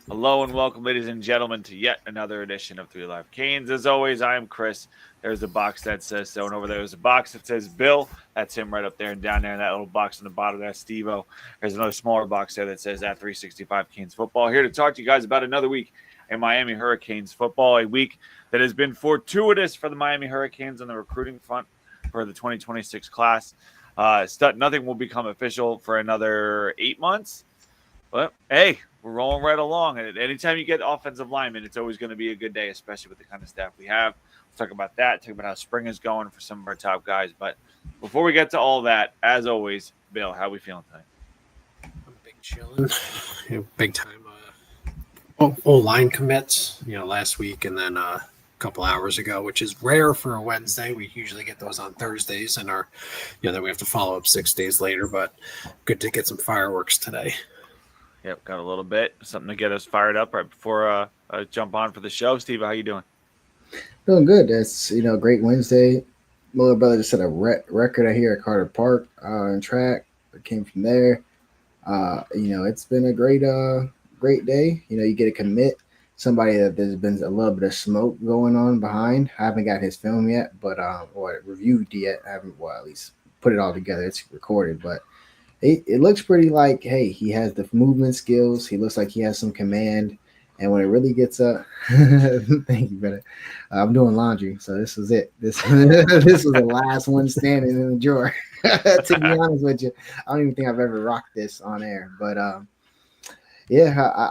Hello and welcome, ladies and gentlemen, to yet another edition of Three Live Canes. As always, I am Chris. There's a box that says so, and over there there's a box that says Bill. That's him right up there, and down there in that little box on the bottom, that's Steve-O. There's another smaller box there that says at 365 Canes Football. Here to talk to you guys about another week in Miami Hurricanes football, a week that has been fortuitous for the Miami Hurricanes on the recruiting front for the 2026 class. Nothing will become official for another 8 months. But, hey, we're rolling right along. And anytime you get offensive linemen, it's always going to be a good day, especially with the kind of staff we have. We'll talk about that, talk about how spring is going for some of our top guys. But before we get to all that, as always, Bill, how are we feeling tonight? I'm big chilling. Big time O-line commits, last week and then a couple hours ago, which is rare for a Wednesday. We usually get those on Thursdays and then we have to follow up 6 days later, but good to get some fireworks today. Yep, got a little bit. Something to get us fired up right before I jump on for the show. Steve, how you doing? Doing good. It's, great Wednesday. My little brother just set a record out here at Carter Park in track. It came from there. It's been a great day. You get a commit. Somebody that there's been a little bit of smoke going on behind. I haven't got his film yet, but or reviewed yet. I haven't, at least put it all together. It's recorded, but it looks pretty like, hey, he has the movement skills. He looks like he has some command. And when it really gets up, thank you, brother. I'm doing laundry, so this was it. This was the last one standing in the drawer. To be honest with you, I don't even think I've ever rocked this on air. But I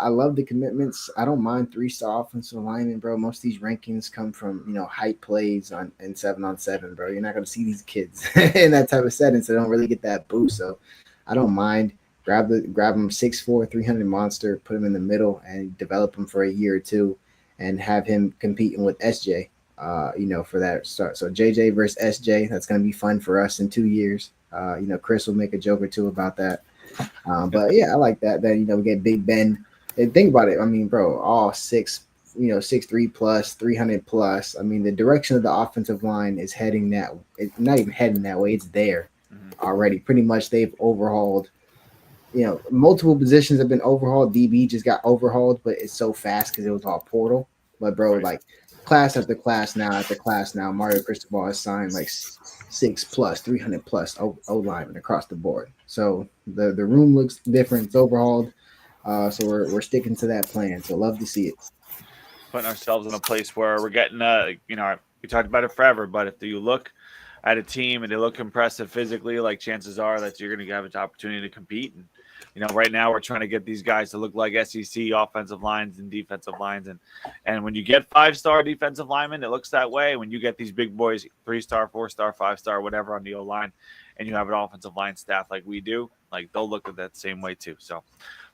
love the commitments. I don't mind 3-star offensive linemen, bro. Most of these rankings come from height plays and 7-on-7, bro. You're not gonna see these kids in that type of setting, so they don't really get that boost. So I don't mind. Grab them 6'4", 300 monster, put him in the middle, and develop him for a year or two, and have him competing with SJ. For that start. So JJ versus SJ, that's going to be fun for us in 2 years. Chris will make a joke or two about that. But yeah, I like that. That we get Big Ben. And think about it. I mean, bro, all 6'3" plus, 300 plus. I mean, the direction of the offensive line is heading that. It's not even heading that way. It's there already. Pretty much, they've overhauled. Multiple positions have been overhauled. DB just got overhauled, but it's so fast because it was all portal. But bro, like class after class now, Mario Cristobal has signed like 6+, 300 plus O linemen across the board. So the room looks different. It's overhauled. So we're sticking to that plan. So love to see it. Putting ourselves in a place where we're getting, we talked about it forever, but if you look at a team and they look impressive physically, like chances are that you're going to have an opportunity to compete. And, right now we're trying to get these guys to look like SEC offensive lines and defensive lines. And when you get 5-star defensive linemen, it looks that way. When you get these big boys, 3-star, 4-star, 5-star, whatever on the O-line, and you have an offensive line staff like we do, like they'll look at that same way too. So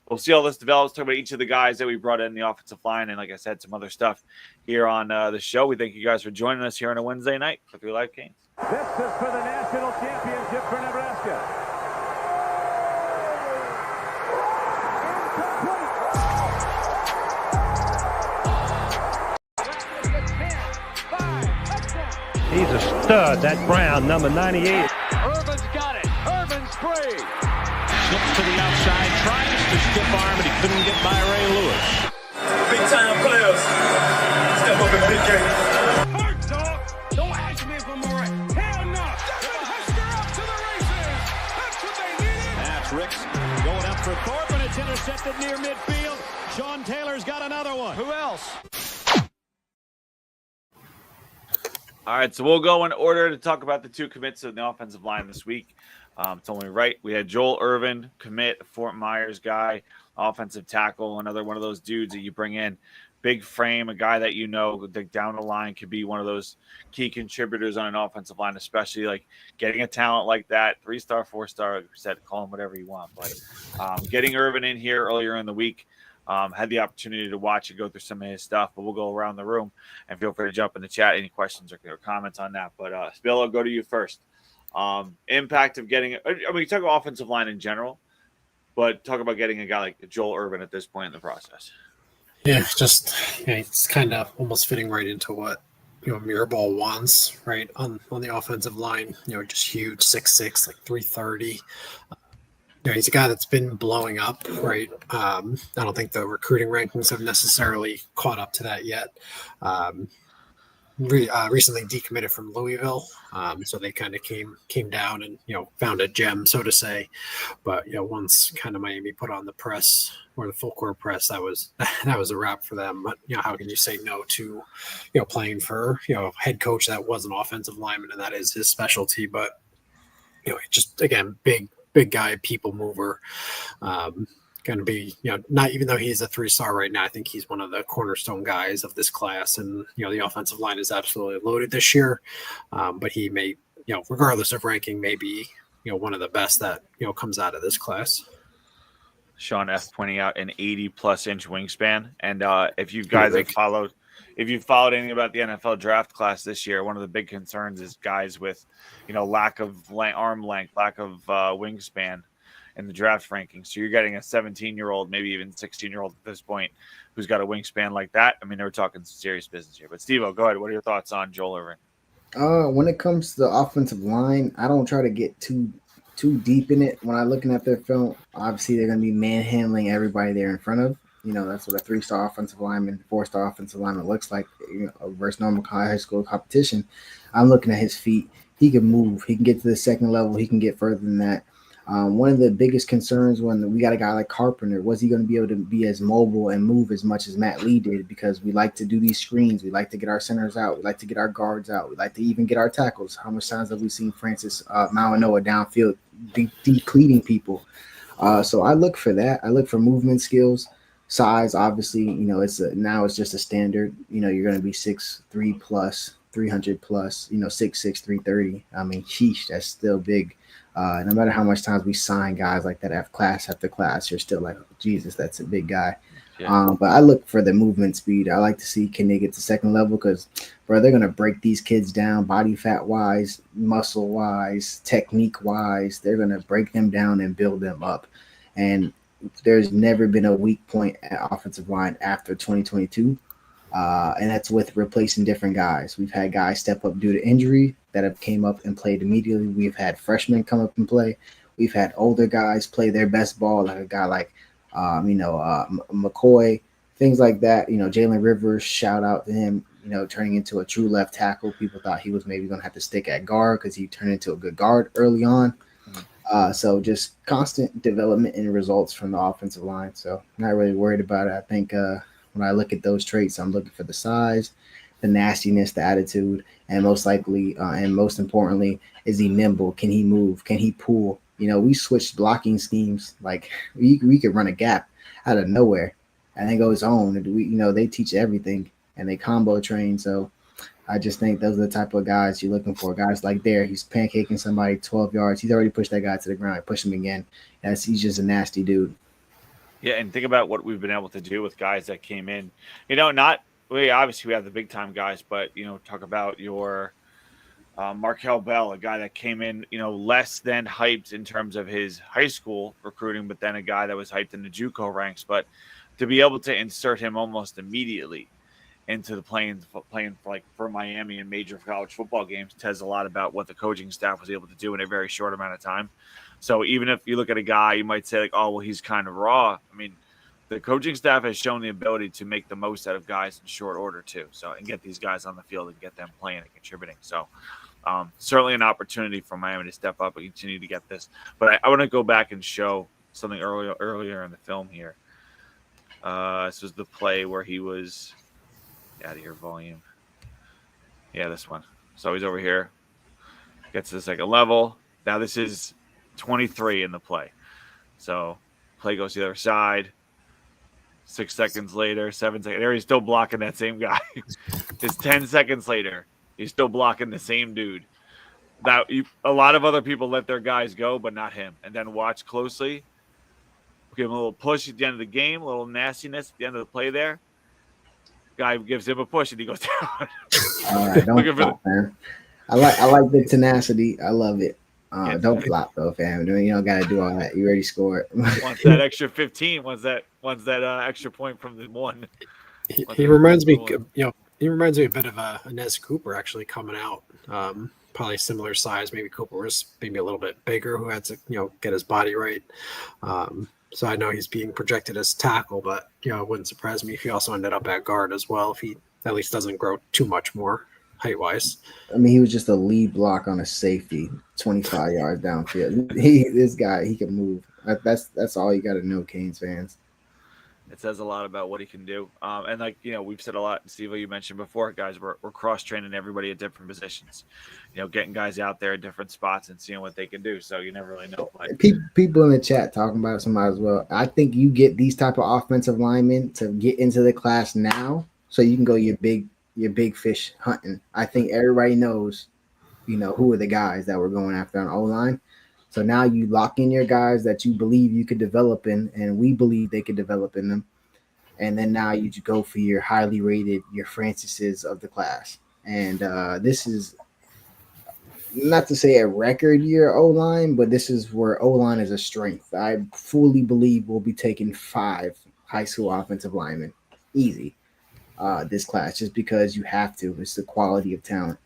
we'll see how this develops. Talk about each of the guys that we brought in the offensive line. And like I said, some other stuff here on the show. We thank you guys for joining us here on a Wednesday night for Three Live Canes. This is for the national championship for Nebraska. He's a stud, that Brown, number 98. Irvin's got it. Irvin spree. Slips to the outside, tries to stiff arm, but he couldn't get by Ray Lewis. Big time players. Step up in big game. Hard dog. Don't ask me for more. Hell no. Devin Hester up to the races. That's what they needed. That's Ricks going up for Thorpe, and it's intercepted near midfield. Sean Taylor's got another one. Who else? All right, so we'll go in order to talk about the two commits of the offensive line this week. It's only right. We had Joel Irvin commit, a Fort Myers guy, offensive tackle, another one of those dudes that you bring in, big frame, a guy that down the line could be one of those key contributors on an offensive line, especially like getting a talent like that, 3-star, 4-star, like I said, call him whatever you want. But getting Irvin in here earlier in the week, had the opportunity to watch and go through some of his stuff, but we'll go around the room and feel free to jump in the chat. Any questions or comments on that? But Bill, I'll go to you first. Impact of getting, we talk about offensive line in general, but talk about getting a guy like Joel Irvin at this point in the process. Yeah, it's kind of almost fitting right into what Mirabal wants, right, on the offensive line. Just huge, 6'6", like 330. He's a guy that's been blowing up, right? I don't think the recruiting rankings have necessarily caught up to that yet. Recently decommitted from Louisville, so they kind of came down and found a gem, so to say. But once kind of Miami put on the press or the full court press, that was a wrap for them. But how can you say no to playing for head coach that was an offensive lineman and that is his specialty? But just again, big guy, people mover. Going to be, not even though he's a 3-star right now, I think he's one of the cornerstone guys of this class. And, the offensive line is absolutely loaded this year. But he may, regardless of ranking, may be, one of the best that, comes out of this class. Sean F. pointing out an 80-plus inch wingspan. And if you guys followed anything about the NFL draft class this year, one of the big concerns is guys with, lack of arm length, lack of wingspan in the draft rankings. So you're getting a 17-year-old, maybe even 16-year-old at this point, who's got a wingspan like that. I mean, we're talking some serious business here. But Steve-O, go ahead. What are your thoughts on Joel Irvin? When it comes to the offensive line, I don't try to get too deep in it. When I'm looking at their film, obviously they're going to be manhandling everybody there in front of. That's what a 3-star offensive lineman, 4-star offensive lineman looks like versus normal high school competition. I'm looking at his feet. He can move. He can get to the second level. He can get further than that. One of the biggest concerns when we got a guy like Carpenter, was he going to be able to be as mobile and move as much as Matt Lee did? Because we like to do these screens. We like to get our centers out. We like to get our guards out. We like to even get our tackles. How much times have we seen Francis Mauanoa downfield depleting people? So I look for that. I look for movement skills, size. Obviously, now it's just a standard. You're going to be 6'3 plus, 300 plus, 6'6", 330. I mean, sheesh, that's still big. No matter how much times we sign guys like that after class, you're still like, oh, Jesus, that's a big guy. Yeah. But I look for the movement speed. I like to see, can they get to second level? Because, bro, they're going to break these kids down body fat wise, muscle wise, technique wise. They're going to break them down and build them up. And there's never been a weak point at offensive line after 2022. And that's with replacing different guys. We've had guys step up due to injury that have came up and played immediately. We've had freshmen come up and play. We've had older guys play their best ball, like a guy like, McCoy, things like that. Jalen Rivers, shout out to him, turning into a true left tackle. People thought he was maybe going to have to stick at guard because he turned into a good guard early on. So just constant development and results from the offensive line. So I'm not really worried about it. I think when I look at those traits, I'm looking for the size, the nastiness, the attitude, and most likely, and most importantly, is he nimble? Can he move? Can he pull? We switched blocking schemes. Like we could run a gap out of nowhere and then go zone. And they teach everything and they combo train. So I just think those are the type of guys you're looking for. Guys like he's pancaking somebody 12 yards. He's already pushed that guy to the ground. Push him again. He's just a nasty dude. Yeah, and think about what we've been able to do with guys that came in. Obviously we have the big time guys, but talk about your Markel Bell, a guy that came in, less than hyped in terms of his high school recruiting, but then a guy that was hyped in the JUCO ranks. But to be able to insert him almost immediately into the playing for Miami in major college football games tells a lot about what the coaching staff was able to do in a very short amount of time. So even if you look at a guy, you might say like, oh, well, he's kind of raw. I mean, the coaching staff has shown the ability to make the most out of guys in short order too. So, and get these guys on the field and get them playing and contributing. So certainly an opportunity for Miami to step up and continue to get this. But I want to go back and show something earlier in the film here. This was the play where he was out of your volume. Yeah, this one. So he's over here, gets to the second level. Now this is 23 in the play. So play goes to the other side. 6 seconds later, 7 seconds. There he's still blocking that same guy. It's 10 seconds later. He's still blocking the same dude. Now, a lot of other people let their guys go, but not him. And then watch closely. Give him a little push at the end of the game, a little nastiness at the end of the play there. Guy gives him a push and he goes down. All right, don't flop, man. I like the tenacity. I love it. Don't flop though, fam. You don't gotta do all that. You already scored. Once that extra 15, once that extra point from the one. He reminds me, he reminds me a bit of a Nez Cooper actually coming out. probably similar size. Maybe Cooper was maybe a little bit bigger, who had to, get his body right. So I know he's being projected as tackle, but, it wouldn't surprise me if he also ended up at guard as well, if he at least doesn't grow too much more height-wise. I mean, he was just a lead block on a safety, 25 yards downfield. This guy, he can move. That's all you got to know, Canes fans. It says a lot about what he can do. And we've said a lot, Steve, you mentioned before, guys, we're cross-training everybody at different positions, getting guys out there at different spots and seeing what they can do. So you never really know. But people in the chat talking about it, somebody as well. I think you get these type of offensive linemen to get into the class now so you can go your big fish hunting. I think everybody knows, who are the guys that we're going after on O-line. So now you lock in your guys that you believe you could develop in, and we believe they could develop in them. And then now you go for your highly rated, your Francises of the class. And this is not to say a record year O-line, but this is where O-line is a strength. I fully believe we'll be taking 5 high school offensive linemen. Easy. This class, just because you have to. It's the quality of talent.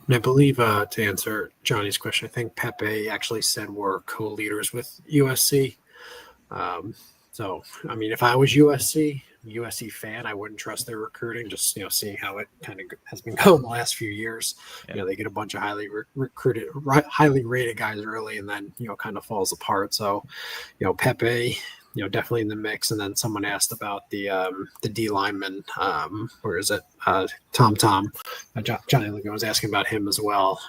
And I believe, to answer Johnny's question, I think Pepe actually said we're co-leaders with USC. So, I mean, if I was USC fan, I wouldn't trust their recruiting, just, seeing how it kind of has been going the last few years. Yeah. They get a bunch of highly recruited, highly rated guys early, and then, kind of falls apart. So, Pepe, definitely in the mix. And then someone asked about the D lineman. Where is it? Tom. Johnny Lincoln was asking about him as well.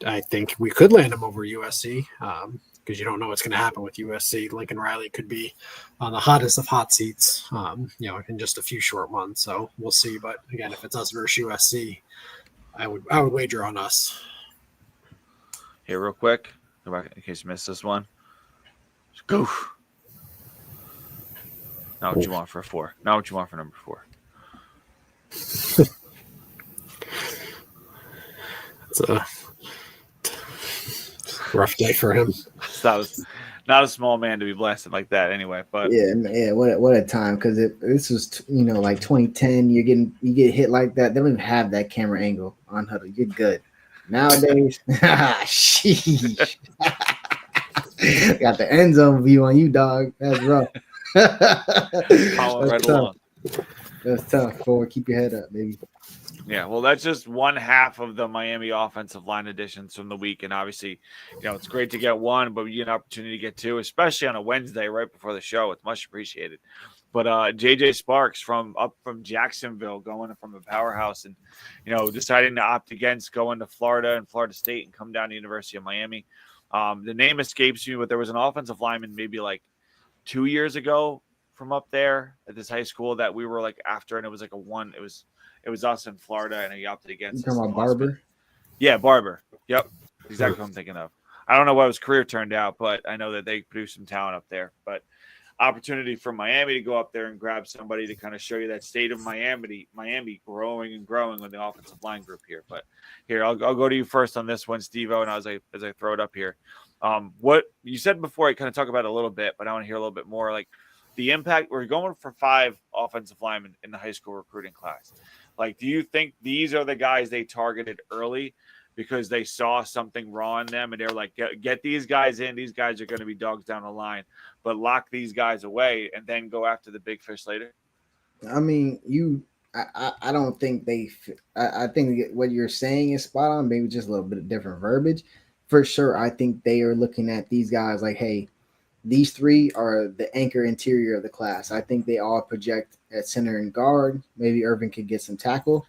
I think we could land him over USC because you don't know what's going to happen with USC. Lincoln Riley could be on the hottest of hot seats, in just a few short months. So we'll see. But again, if it's us versus USC, I would wager on us. Here, real quick, go back in case you missed this one. Go. Now what you want for 4? Now what you want for number 4? It's a rough day for him. It's not a small man to be blasted like that anyway. But yeah, what a time, because this was like 2010. You get hit like that. They don't even have that camera angle on Huddle. You're good nowadays. Sheesh. Got the end zone view on you, dog. That's rough. Right along. That's tough. Forward, keep your head up, baby. Yeah, well, that's just one half of the Miami offensive line additions from the week. And obviously, it's great to get one, but you get an opportunity to get 2, especially on a Wednesday right before the show. It's much appreciated. But JJ Sparks from Jacksonville, going from a powerhouse and, deciding to opt against going to Florida and Florida State and come down to University of Miami. The name escapes me, but there was an offensive lineman maybe like 2 years ago from up there at this high school that we were like after, and it was like it was us in Florida, and he opted against. You talking about Barber? Yeah, Barber. Yep, exactly what I'm thinking of. I don't know what his career turned out, but I know that they produced some talent up there. But opportunity for Miami to go up there and grab somebody to kind of show you that state of Miami growing and growing with the offensive line group here. But here, I'll go to you first on this one, Steve-O, and as I throw it up here. What you said before, I kind of talk about it a little bit, but I want to hear a little bit more. Like the impact, we're going for 5 offensive linemen in the high school recruiting class. Like, do you think these are the guys they targeted early because they saw something raw in them and they're like, get these guys in. These guys are going to be dogs down the line, but lock these guys away and then go after the big fish later? I mean, I don't think I think what you're saying is spot on, maybe just a little bit of different verbiage. For sure, I think they are looking at these guys like, hey, these 3 are the anchor interior of the class. I think they all project at center and guard. Maybe Irvin could get some tackle,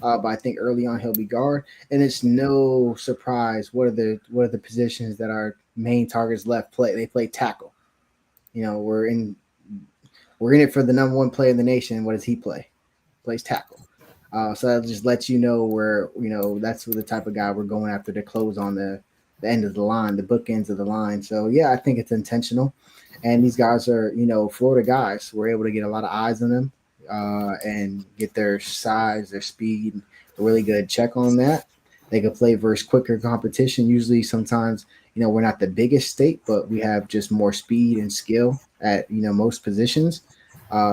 but I think early on he'll be guard. And it's no surprise what are the positions that our main targets left play. They play tackle. We're in it for the number 1 player in the nation. What does he play? Plays tackle. So that just lets you know where that's the type of guy we're going after to close on the end of the line, the bookends of the line. So yeah, I think it's intentional. And these guys are, Florida guys. We're able to get a lot of eyes on them and get their size, their speed, a really good check on that. They can play versus quicker competition. Usually, sometimes, we're not the biggest state, but we have just more speed and skill at, most positions.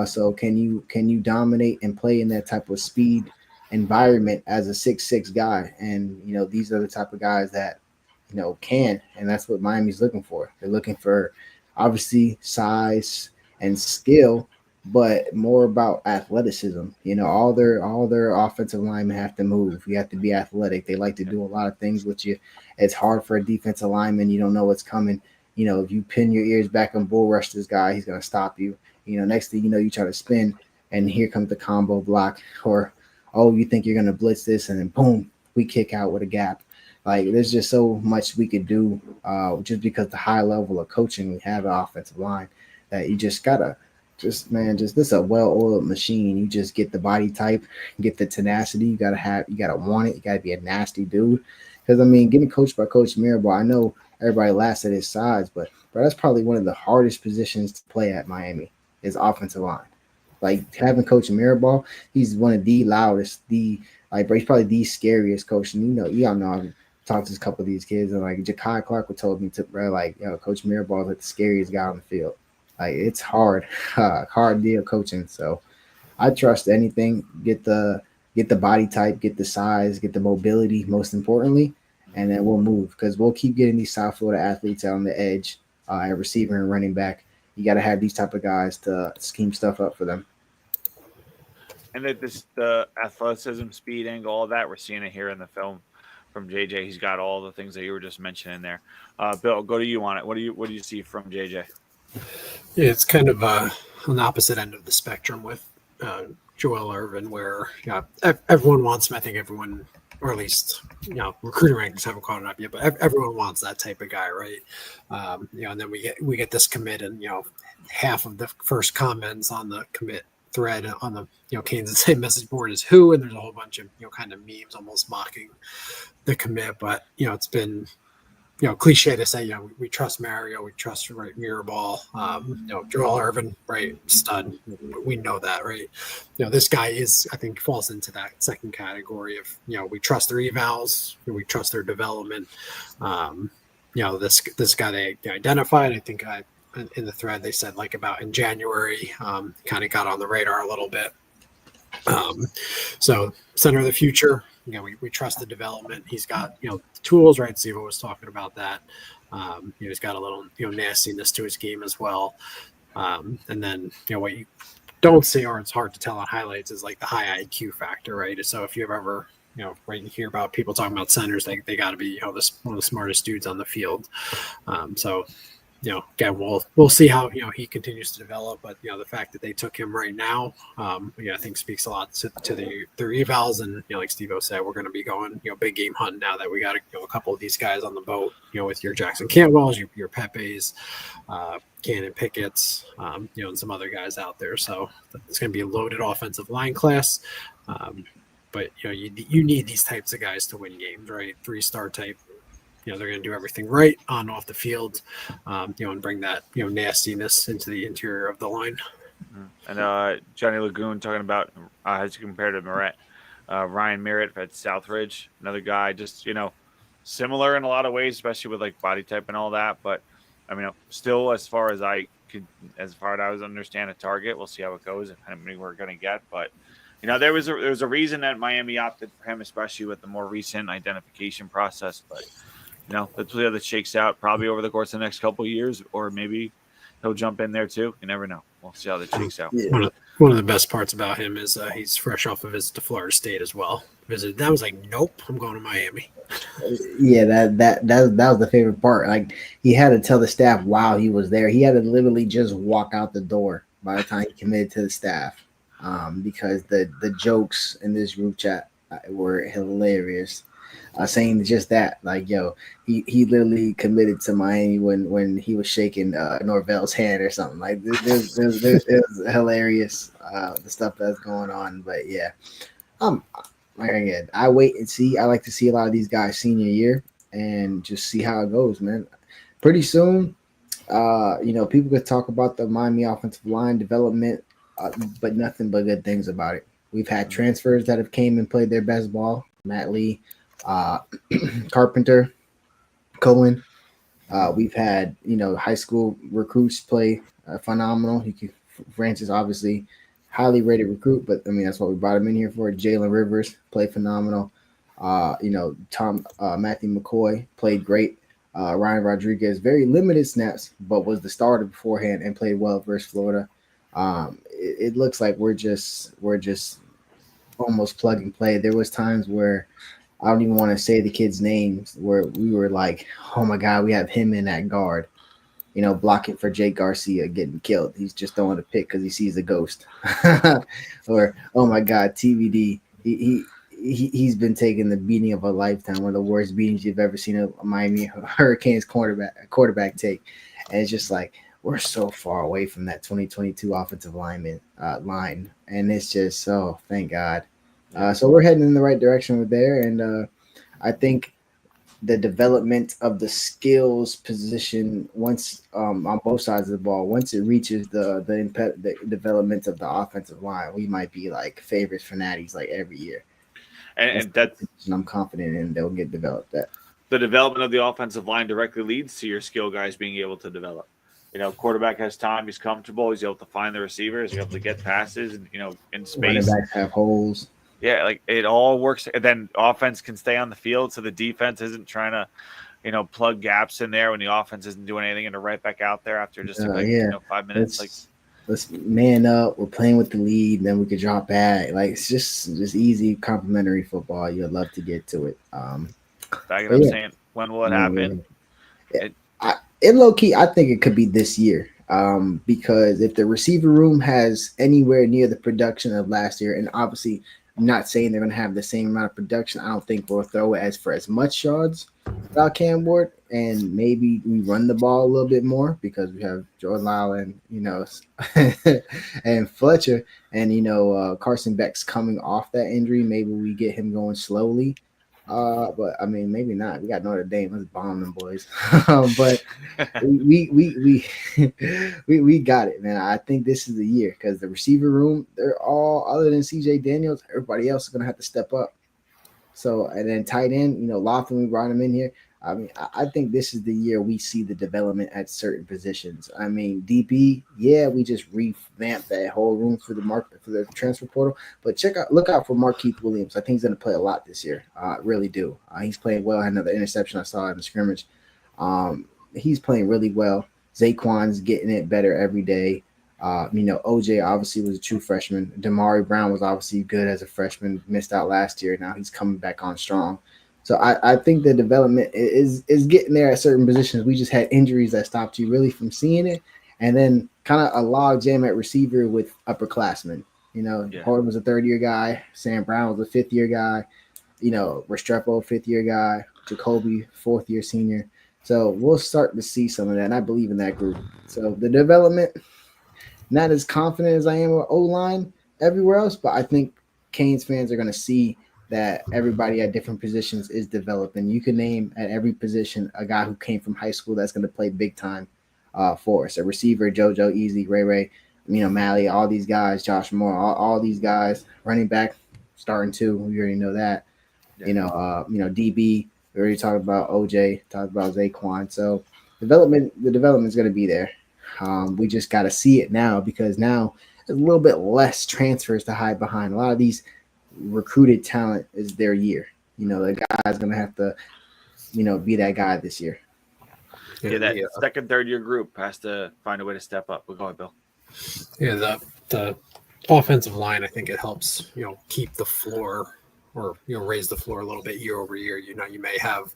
So can you dominate and play in that type of speed environment as a 6'6" guy. And, these are the type of guys that, can, and that's what Miami's looking for. They're looking for obviously size and skill, but more about athleticism. All their offensive linemen have to move. You have to be athletic. They like to do a lot of things with you. It's hard for a defensive lineman. You don't know what's coming. If you pin your ears back and bull rush this guy, he's gonna stop you. Next thing you know, you try to spin, and here comes the combo block, or you think you're gonna blitz this, and then boom, we kick out with a gap. Like, there's just so much we could do, just because the high level of coaching we have at offensive line, that you just gotta, this is a well-oiled machine. You just get the body type, get the tenacity. You gotta want it. You gotta be a nasty dude. Because getting coached by Coach Mirabal, I know everybody laughs at his size, but that's probably one of the hardest positions to play at Miami is offensive line. Like, having Coach Mirabal, he's one of the loudest, he's probably the scariest coach. And y'all know I've talked to a couple of these kids, and like Ja'Kai Clark told me Coach Mirabal is like the scariest guy on the field. Like, it's hard deal coaching. So I trust anything. Get the body type, get the size, get the mobility, most importantly, and then we'll move, because we'll keep getting these South Florida athletes out on the edge, and receiver and running back. You got to have these type of guys to scheme stuff up for them. And that the athleticism, speed, angle, all that, we're seeing it here in the film from JJ. He's got all the things that you were just mentioning there. Bill, go to you on it. What do you see from JJ? Yeah, it's kind of on the opposite end of the spectrum with Joel Irvin, where everyone wants him. I think everyone, or at least recruiting rankings haven't caught it up yet, but everyone wants that type of guy, right? And then we get this commit, and half of the first comments on the commit thread on the CanesInSight message board is who, and there's a whole bunch of kind of memes almost mocking the commit. But it's been cliche to say we trust Mario, we trust Mirabal, Joel Irvin, right, stud. We know that, right? This guy I think falls into that second category of we trust their evals, we trust their development. This guy they identified, I think in the thread they said about in January, kind of got on the radar a little bit. So center of the future, we trust the development. He's got the tools, right? Ziva was talking about that. He's got a little nastiness to his game as well. And then what you don't see, or it's hard to tell on highlights, is the high IQ factor, right? So if you've ever right, you hear about people talking about centers, they got to be one of the smartest dudes on the field. So again, we'll see how he continues to develop, but the fact that they took him right now, I think speaks a lot to their evals. And like Steve-O said, we're going to be going big game hunting now that we got a couple of these guys on the boat. With your Jackson Cantwells, your Pepes, Cannon Pickett's, and some other guys out there. So it's going to be a loaded offensive line class. But you need these types of guys to win games, right? 3-star type. They're going to do everything right on off the field, and bring that nastiness into the interior of the line. And Johnny Lagoon talking about as compared to Merritt, Ryan Merritt at Southridge, another guy, just similar in a lot of ways, especially with body type and all that. But still, as far as I understand a target, we'll see how it goes and how many we're going to get. But there was a reason that Miami opted for him, especially with the more recent identification process. But let's see how that shakes out, probably over the course of the next couple of years, or maybe he'll jump in there too. You never know. We'll see how that shakes out. Yeah. One of the best parts about him is he's fresh off a visit to Florida State as well. That was nope, I'm going to Miami. Yeah, that was the favorite part. He had to tell the staff while he was there. He had to literally just walk out the door by the time he committed to the staff, because the jokes in this group chat were hilarious. Saying just that, he literally committed to Miami when he was shaking Norvell's hand or something. This is hilarious, the stuff that's going on. But yeah, again, I wait and see. I like to see a lot of these guys senior year and just see how it goes, man. Pretty soon, people could talk about the Miami offensive line development, but nothing but good things about it. We've had transfers that have came and played their best ball. Matt Lee, Carpenter, Cohen. We've had high school recruits play phenomenal. Francis obviously highly rated recruit, but I mean that's what we brought him in here for. Jalen Rivers played phenomenal. Matthew McCoy played great. Ryan Rodriguez, very limited snaps, but was the starter beforehand and played well versus Florida. It looks like we're just almost plug and play. There was times where I don't even want to say the kids' names where we were like, oh my God, we have him in that guard, blocking for Jake Garcia getting killed. He's just throwing a pick because he sees a ghost. Or, oh my God, TVD. He's been taking the beating of a lifetime, one of the worst beatings you've ever seen a Miami Hurricanes quarterback take. And it's just like, we're so far away from that 2022 offensive line. And it's just, thank God. So we're heading in the right direction with there. And I think the development of the skills position once on both sides of the ball, once it reaches the development of the offensive line, we might be like favorites for natties like every year. And that's I'm confident in they'll get developed. That the development of the offensive line directly leads to your skill guys being able to develop. Quarterback has time, he's comfortable, he's able to find the receivers, he's able to get passes, and in space. Running backs have holes. Yeah, like it all works. And then offense can stay on the field, so the defense isn't trying to, plug gaps in there when the offense isn't doing anything, and they're right back out there after just 5 minutes. Let's man up. We're playing with the lead, and then we could drop back. Like it's just easy, complimentary football. You'd love to get to it. Saying, when will it happen? In low key, I think it could be this year. Because if the receiver room has anywhere near the production of last year, and obviously I'm not saying they're going to have the same amount of production. I don't think we'll throw it for as much yards without Cam Ward, and maybe we run the ball a little bit more because we have Jordan Lyle and and Fletcher, and Carson Beck's coming off that injury. Maybe we get him going slowly. But I mean, maybe not. We got Notre Dame. Let's bomb them boys. But we got it, man. I think this is the year because the receiver room, they're all other than CJ Daniels. Everybody else is gonna have to step up. So and then tight end, Lofton, we brought him in here. I mean, I think this is the year we see the development at certain positions. I mean, DB, we just revamped that whole room for the transfer portal. But look out for Markeith Williams. I think he's going to play a lot this year. I really do. He's playing well. I had another interception I saw in the scrimmage. He's playing really well. Zaquan's getting it better every day. OJ obviously was a true freshman. Damari Brown was obviously good as a freshman. Missed out last year. Now he's coming back on strong. So I think the development is getting there at certain positions. We just had injuries that stopped you really from seeing it. And then kind of a log jam at receiver with upperclassmen. Horton was a third-year guy. Sam Brown was a fifth-year guy. Restrepo, fifth-year guy. Jacoby, fourth-year senior. So we'll start to see some of that, and I believe in that group. So the development, not as confident as I am with O-line everywhere else, but I think Canes fans are going to see that everybody at different positions is developing. You can name at every position a guy who came from high school that's going to play big time for us. A receiver, JoJo, Easy, Ray, Malley, all these guys, Josh Moore, all these guys. Running back, starting two. We already know that. Yeah. DB. We already talked about OJ. Talked about Zaquan. So the development is going to be there. We just got to see it now because now there's a little bit less transfers to hide behind. A lot of these recruited talent is their year. The guy's gonna have to, be that guy this year. That second, third year group has to find a way to step up. We'll go ahead, Bill. Yeah, the offensive line, I think it helps, keep the floor or, raise the floor a little bit year over year. You may have,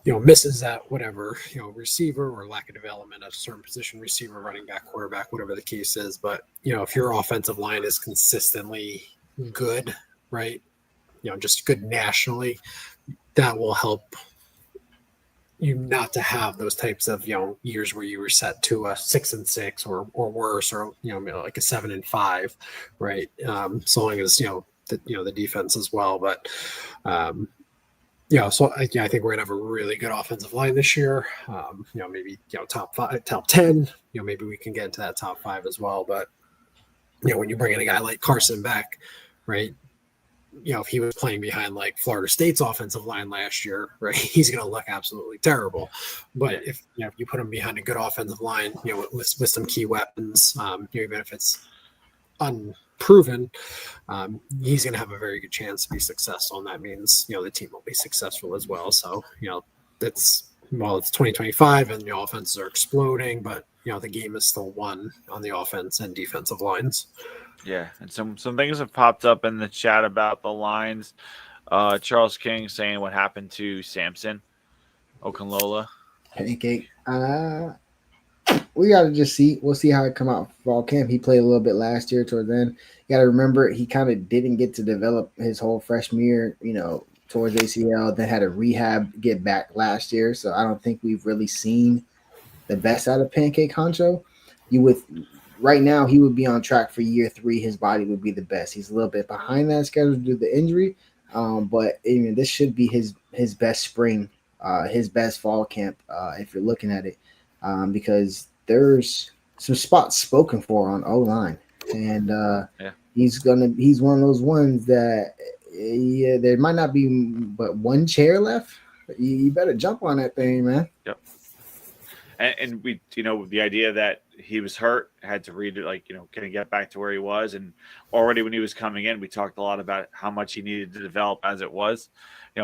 misses at whatever, receiver or lack of development at a certain position, receiver, running back, quarterback, whatever the case is. But, if your offensive line is consistently good, right, just good nationally, that will help you not to have those types of years where you were set to a 6-6 or worse, or like a 7-5, right? So long as the defense as well. But so I think we're gonna have a really good offensive line this year. Maybe top 5, top 10. Maybe we can get into that top 5 as well. But when you bring in a guy like Carson Beck, right? If he was playing behind like Florida State's offensive line last year, right, he's going to look absolutely terrible. But if you put him behind a good offensive line, with some key weapons, even if it's proven, he's going to have a very good chance to be successful. And that means, the team will be successful as well. So, it's 2025 and the offenses are exploding, but, the game is still won on the offense and defensive lines. Yeah, and some things have popped up in the chat about the lines. Charles King saying what happened to Samson Okunlola. Pancake. We got to just see. We'll see how it come out for fall camp. He played a little bit last year towards then. You got to remember he kind of didn't get to develop his whole freshman year, towards ACL. Then had a rehab get back last year. So I don't think we've really seen the best out of Pancake Honcho. Right now he would be on track for year 3. His body would be the best. He's a little bit behind that schedule due to the injury. But this should be his best spring, his best fall camp, if you're looking at it, because there's some spots spoken for on O-line, and he's one of those ones that there might not be but one chair left. You better jump on that thing, man. Yep. And we, the idea that he was hurt, had to read it, can he get back to where he was? And already when he was coming in, we talked a lot about how much he needed to develop as it was,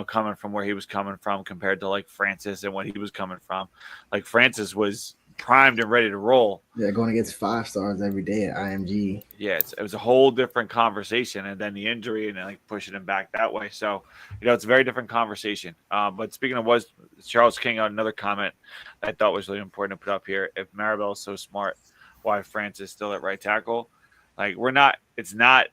coming from where he was coming from compared to Francis and what he was coming from. Francis was primed and ready to roll. Yeah, going against 5 stars every day at IMG. Yeah, it was a whole different conversation, and then the injury and then pushing him back that way. So, it's a very different conversation. But speaking of Charles King on another comment I thought was really important to put up here. If Maribel is so smart, why Francis still at right tackle? It's not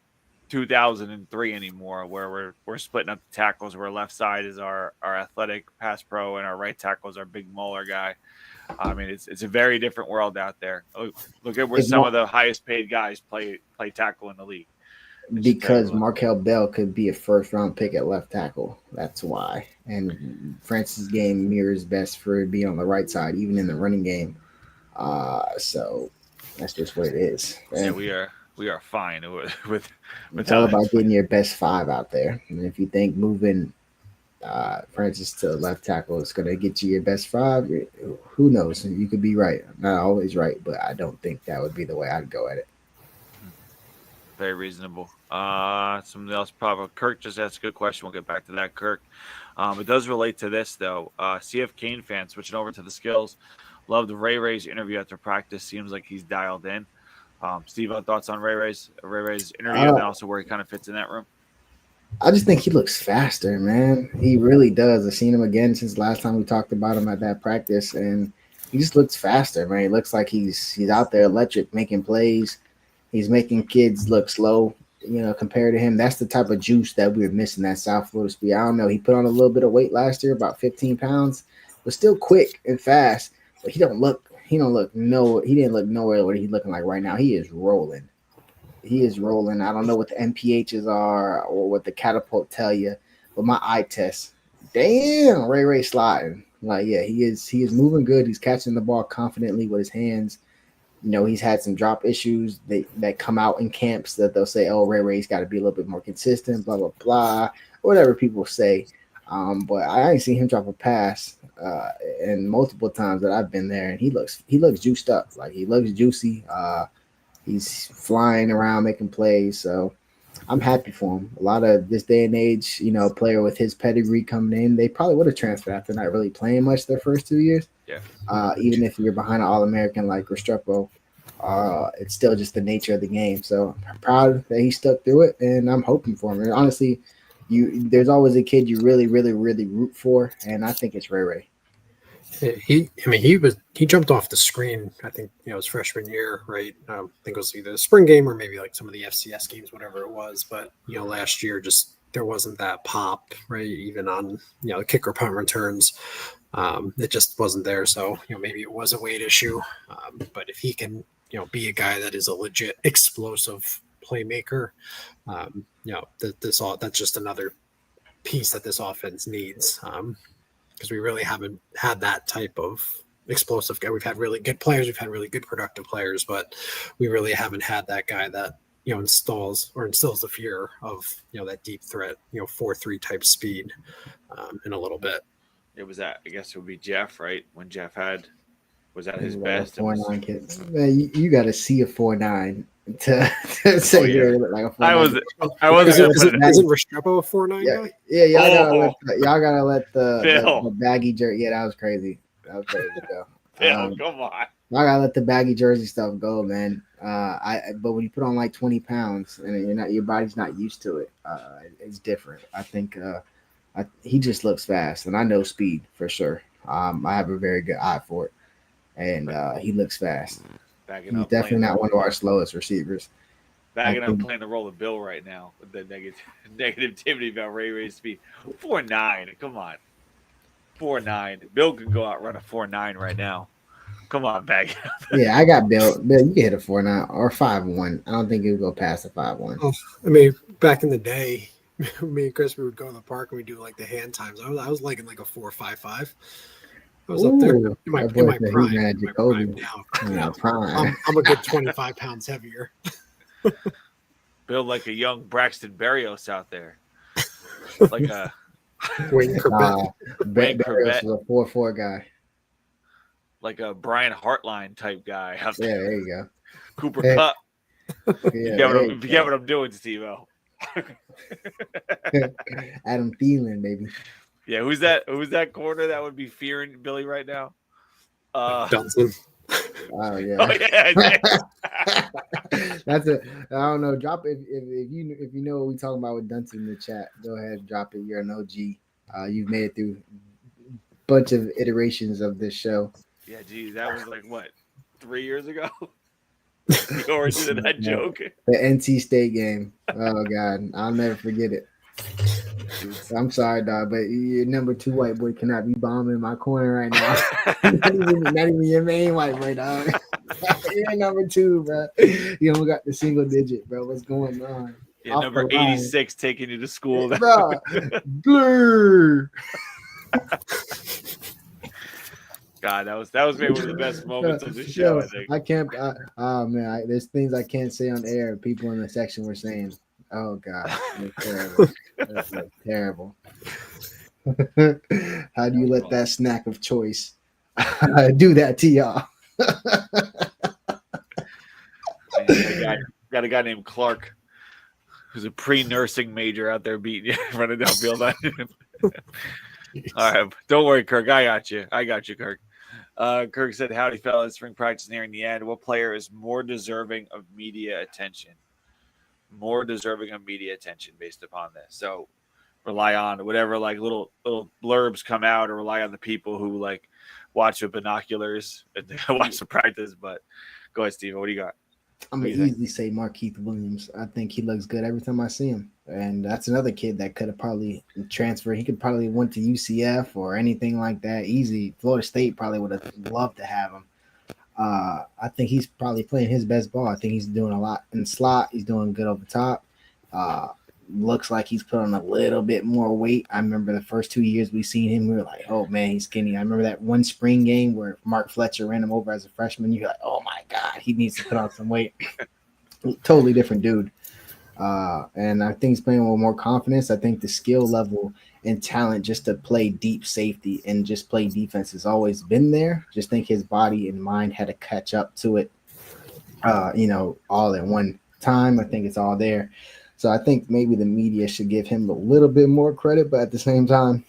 2003 anymore where we're splitting up the tackles where left side is our athletic pass pro and our right tackle is our big mauler guy. I mean, it's a very different world out there. Look at where some of the highest paid guys play tackle in the league. Because Markel Bell could be a first-round pick at left tackle. That's why. And Francis' game mirrors best for being on the right side, even in the running game. So that's just what it is. Yeah, we are fine with it's all about getting your best 5 out there. And if you think moving Francis to left tackle is going to get you your best 5, who knows? You could be right. I'm not always right, but I don't think that would be the way I'd go at it. Very reasonable. Something else, probably. Kirk just asked a good question. We'll get back to that, Kirk. It does relate to this, though. CF Kane fans, switching over to the skills, loved Ray Ray's interview after practice. Seems like he's dialed in. Steve, thoughts on Ray Ray's interview and also where he kind of fits in that room? I just think he looks faster, man. He really does. I've seen him again since last time we talked about him at that practice, and he just looks faster, man. He looks like he's out there electric, making plays. He's making kids look slow, compared to him. That's the type of juice that we were missing at South Florida Speed. I don't know. He put on a little bit of weight last year, about 15 pounds, but still quick and fast. But he didn't look nowhere what he's looking like right now. He is rolling. I don't know what the MPHs are or what the catapult tell you, but my eye test, damn, Ray sliding. He is moving good. He's catching the ball confidently with his hands. He's had some drop issues that come out in camps that they'll say, oh, Ray's got to be a little bit more consistent, blah, blah, blah, whatever people say. But I ain't seen him drop a pass and multiple times that I've been there, and he looks juiced up. He looks juicy. He's flying around making plays, so I'm happy for him. A lot of this day and age, player with his pedigree coming in, they probably would have transferred after not really playing much their first 2 years. Yeah. Even if you're behind an All-American like Restrepo, it's still just the nature of the game. So I'm proud that he stuck through it, and I'm hoping for him. And honestly, there's always a kid you really, really, really root for, and I think it's Ray. He jumped off the screen, I think, his freshman year, right? I think it was either the spring game or maybe some of the FCS games, whatever it was. But, last year just there wasn't that pop, right? Even on, the kicker punt returns, it just wasn't there. So, maybe it was a weight issue. But if he can, be a guy that is a legit explosive playmaker, that's just another piece that this offense needs. Because we really haven't had that type of explosive guy. We've had really good players. We've had really good productive players, but we really haven't had that guy that, instills the fear of, that deep threat, 4-3 type speed in a little bit. It was that, I guess it would be Jeff, right? When Jeff was at his best. 4.9 kid. Man, you got to see a 4.9 to say yeah. you look like a 4'9". I wasn't gonna put it. Isn't Restrepo a 4'9" Yeah, guy? yeah, Oh. y'all gotta let the Bill. baggy jersey. Yeah, that was crazy. That was crazy, Bill. Bill, come on. I gotta let the baggy jersey stuff go, man. But when you put on like 20 pounds and your body's not used to it, it's different. I think he just looks fast, and I know speed for sure. I have a very good eye for it, and he looks fast. Backing He's up, definitely not one of our slowest receivers. Backing up, playing the role of Bill right now with the negativity about Ray's speed. 4'9", come on. 4'9". Bill can go out and run a 4'9" right now. Come on, back. Yeah, I got Bill. Bill, you can hit a 4'9" or 5'1". I don't think he would go past a 5'1". Oh, I mean, back in the day, me and Chris, we would go to the park and we do like the hand times. I was like in like a 4.55. I was up there in my prime. Now, I'm a good 25 pounds heavier. Bill like a young Braxton Berrios out there, like a Wayne Corbett. Berrios was a 4'4" guy. Like a Brian Hartline type guy out Yeah, there. there you go. Cooper Yeah. Kupp. Yeah, You get what I'm doing, Steve-O. Adam Thielen, baby. Yeah, who's that corner that would be fearing Billy right now? Johnson. Oh yeah. Oh yeah. That's I don't know. Drop it if you know what we talking about with Dunson in the chat. Go ahead and drop it. You're an OG. You've made it through a bunch of iterations of this show. Yeah, geez, that was like what, 3 years ago? You already did that joke. The NC State game. Oh God, I'll never forget it. I'm sorry, dog, but your number 2 white boy cannot be bombing my corner right now. not even your main white boy, dog. You're number 2, bro. You don't got the single digit, bro. What's going on? Yeah, number 86 taking you to school. Bro, blur. God, that was maybe one of the best moments of the show. I think. I can't. Oh man, there's things I can't say on air. People in the section were saying, "Oh God, it's terrible. That's terrible." How do you let that snack of choice do that to y'all? Got a guy named Clark, who's a pre-nursing major out there beating you, running downfield. All right, don't worry, Kirk. I got you, Kirk. Kirk said, "Howdy, fellas. Spring practice nearing the end. What player is more deserving of media attention? More deserving of media attention based upon this. So rely on whatever like little blurbs come out, or rely on the people who like watch with binoculars and watch the practice. But go ahead, Steve. What do you got? I'm gonna easily say Markeith Williams. I think he looks good every time I see him, and that's another kid that could have probably transferred. He could probably went to UCF or anything like that. Easy. Florida State probably would have loved to have him. I think he's probably playing his best ball. I think he's doing a lot in slot. He's doing good over top. Looks like he's put on a little bit more weight. I remember the first 2 years we seen him, we were like, oh man, he's skinny. I remember that one spring game where Mark Fletcher ran him over as a freshman. You're like, oh my God, he needs to put on some weight. Totally different dude. And I think he's playing with more confidence. I think the skill level and talent just to play deep safety and just play defense has always been there. Just think his body and mind had to catch up to it, all at one time. I think it's all there. So I think maybe the media should give him a little bit more credit, but at the same time,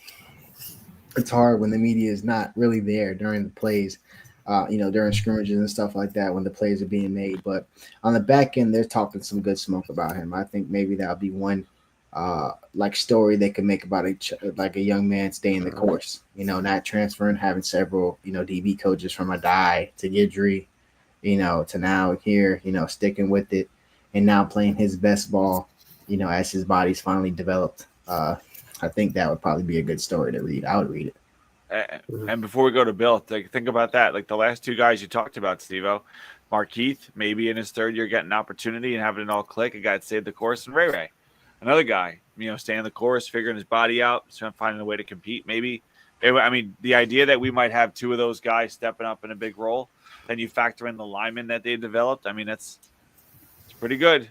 it's hard when the media is not really there during the plays, during scrimmages and stuff like that when the plays are being made. But on the back end, they're talking some good smoke about him. I think maybe that'll be one story they could make about a young man staying the course, not transferring, having several, DB coaches from Adai to Guidry, to now here, sticking with it and now playing his best ball, as his body's finally developed. I think that would probably be a good story to read. I would read it. And before we go to Bill, think about that. Like the last 2 guys you talked about, Steve-O, Markeith, maybe in his 3rd year getting an opportunity and having it all click. A guy that saved the course, and Ray. Another guy, staying the course, figuring his body out, finding a way to compete. Maybe, the idea that we might have 2 of those guys stepping up in a big role, then you factor in the linemen that they developed. It's pretty good.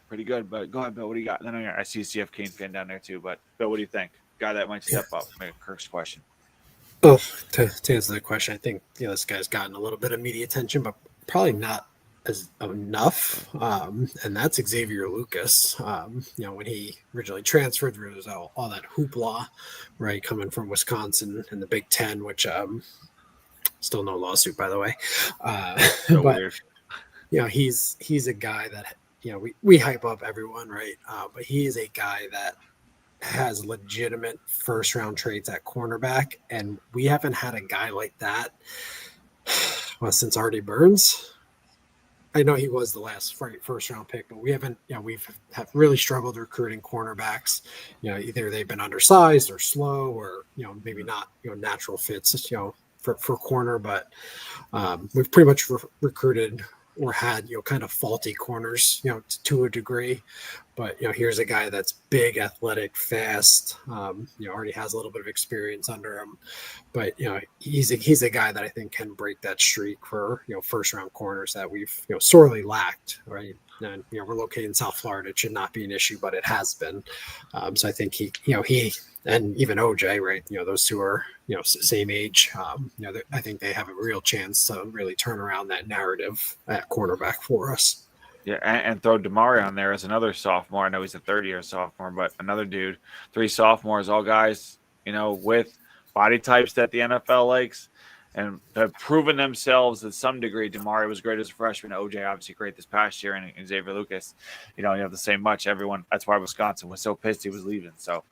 Pretty good. But go ahead, Bill. What do you got? Then I see a CF Cane fan down there too. But Bill, what do you think? Guy that might step up. Kirk's question. Oh, to answer the question, I think this guy's gotten a little bit of media attention, but probably not as enough, and that's Xavier Lucas. When he originally transferred, there was all that hoopla, right, coming from Wisconsin and the Big Ten, which still no lawsuit, by the way. So But weird. he's a guy that we hype up everyone, right? But he is a guy that has legitimate first round traits at cornerback, and we haven't had a guy like that since Artie Burns. I know he was the last first round pick, but we haven't. We've have really struggled recruiting cornerbacks. Either they've been undersized or slow, or maybe not natural fits. For corner, but we've pretty much recruited or had kind of faulty corners to a degree. But here's a guy that's big, athletic, fast. Already has a little bit of experience under him, but he's a guy that I think can break that streak for first round corners that we've sorely lacked, right? And we're located in South Florida. It should not be an issue, but it has been. So I think he and even OJ, right? Those two are same age. I think they have a real chance to really turn around that narrative at cornerback for us. Yeah, and throw Damari on there as another sophomore. I know he's a third-year sophomore, but another dude. 3 sophomores, all guys, with body types that the NFL likes, and have proven themselves to some degree. Damari was great as a freshman. OJ obviously great this past year, and Xavier Lucas, you have the same much. Everyone. That's why Wisconsin was so pissed he was leaving. So